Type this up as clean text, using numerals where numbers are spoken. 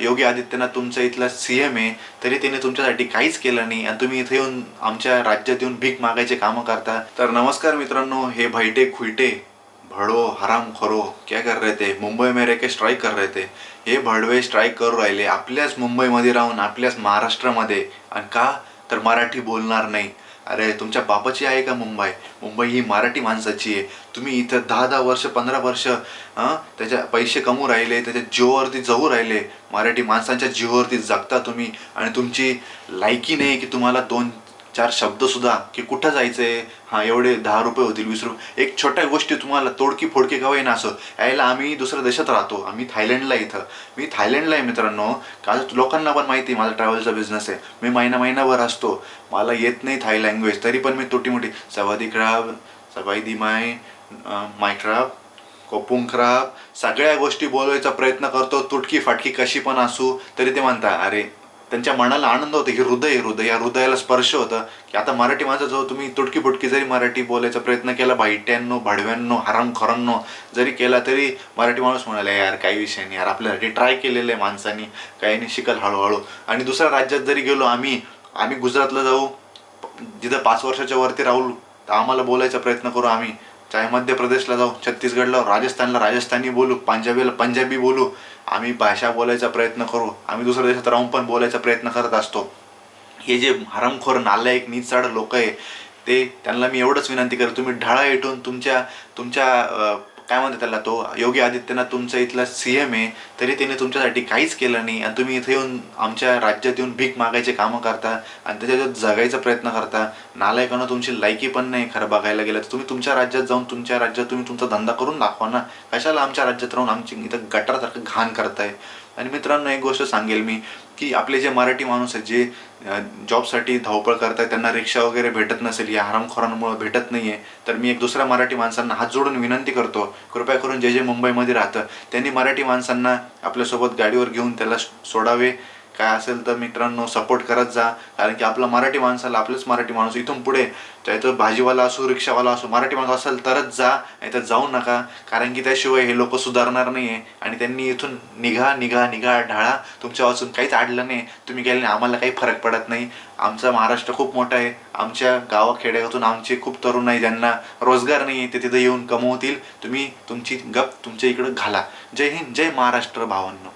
योगी आदित्यनाथ तुमचा इथला सीएम आहे, तरी त्याने तुमच्यासाठी काहीच केलं नाही आणि तुम्ही इथे येऊन आमच्या राज्यात येऊन भीक मागायचे कामं करता. तर नमस्कार मित्रांनो, हे भैटे खुईटे भडो हराम खरो क्या कर रहे थे, मुंबई में रह के स्ट्राईक कर रहे थे. हे भडवे स्ट्राईक करू राहिले आपल्याच मुंबईमध्ये राहून, आपल्याच महाराष्ट्रामध्ये. आणि का तर मराठी बोलणार नाही. अरे तुमच्या बापाची आहे का मुंबई? मुंबई ही मराठी माणसाची आहे. तुम्ही इथं 10-10 वर्ष 15 वर्ष त्याच्या पैसे कमवू राहिले, त्याच्या जीवावरती जगू राहिले. मराठी माणसांच्या जीवावरती जगता तुम्ही आणि तुमची लायकी नाही की तुम्हाला 2-4 शब्द सुद्धा की कुठं जायचंय, एवढे 10 रुपये होतील 20 रुपये, एक छोट्या गोष्टी तुम्हाला तोडकी फोडकी का होईना असं यायला. आम्ही दुसऱ्या देशात राहतो, आम्ही थायलंडला मी थायलंडला आहे मित्रांनो. का लोकांना पण माहिती माझा ट्रॅव्हलचा बिझनेस आहे. मी महिनाभर असतो, मला येत नाही थाय लँग्वेज, तरी पण मी तोटी मोठी सवादी क्राब सवादी माय क्राब कोपुंग क्राब सगळ्या गोष्टी बोलवायचा प्रयत्न करतो. तुटकी फाटकी कशी पण असू तरी ते म्हणता. अरे त्यांच्या मनाला आनंद होतो की हृदय या हृदयाला स्पर्श होतं की आता मराठी माणसाजवळ तुम्ही तुटकी फुटकी जरी मराठी बोलायचा प्रयत्न केला, भाईट्यांनो भाडव्यांनो हरामखोरांनो जरी केला, तरी मराठी माणूस म्हणाला यार काही विषय नाही यार, आपल्यासाठी ट्राय केलेलं आहे माणसांनी, काही नाही, शिकल हळूहळू. आणि दुसऱ्या राज्यात जरी गेलो आम्ही गुजरातला जाऊ, जिथं 5 वर्षाच्या वरती राहू, तर आम्हाला बोलायचा प्रयत्न करू. आम्ही चाहे मध्य प्रदेशला जाऊ, छत्तीसगडला, राजस्थानला राजस्थानी बोलू, पंजाबीला पंजाबी बोलू, आम्ही भाषा बोलायचा प्रयत्न करू. आम्ही दुसऱ्या देशात राहून पण बोलायचा प्रयत्न करत असतो. हे जे हरामखोर नालायक नीचसाड लोक आहे ते, त्यांना मी एवढंच विनंती करतो, तुम्ही ढाळा येटून तुमच्या काय म्हणतात त्याला, तो योगी आदित्यनाथ तुमचा इथला सीएम आहे, तरी त्याने तुमच्यासाठी काहीच केलं नाही आणि तुम्ही इथे येऊन आमच्या राज्यात येऊन भीक मागायचे कामं करता आणि त्याच्यात जगायचा प्रयत्न करता. नालायकांना तुमची लायकी पण नाही खरं बघायला गेलं तर. तुम्ही तुमच्या राज्यात जाऊन तुमच्या राज्यात तुम्ही तुमचा धंदा करून दाखवा ना. कशाला आमच्या राज्यात राहून आमची इथं गटारासारखं घाण करताय. आणि मित्रांनो एक गोष्ट सांगेल मी की आपले जे मराठी माणूस आहेत जे जॉबसाठी धावपळ करतायत, त्यांना रिक्षा वगैरे भेटत नसेल, या हरामखोरांमुळे भेटत नाहीये, तर मी एक दुसऱ्या मराठी माणसांना हात जोडून विनंती करतो, कृपया करून जे मुंबईमध्ये राहतं त्यांनी मराठी माणसांना आपल्यासोबत गाडीवर घेऊन त्याला सोडावे. काय असेल तर मित्रांनो सपोर्ट करत जा, कारण की आपला मराठी माणसाला, आपलंच मराठी माणूस इथून पुढे चाहे तो भाजीवाला असो रिक्षावाला असो, मराठी माणूस असेल तरच जा, नाही तर जाऊ नका. कारण की त्याशिवाय हे लोक सुधारणार नाही आहे. आणि त्यांनी इथून निघा ढाळा, तुमच्या वाचून काहीच अडलं नाही, तुम्ही गेले नाही, आम्हाला काही फरक पडत नाही. आमचा महाराष्ट्र खूप मोठा आहे. आमच्या गावाखेड्यातून आमचे खूप तरुण आहे ज्यांना रोजगार नाही आहे, ते तिथे येऊन कमवतील. तुम्ही तुमची गप तुमच्या इकडं घाला. जय हिंद, जय महाराष्ट्र भावांनो.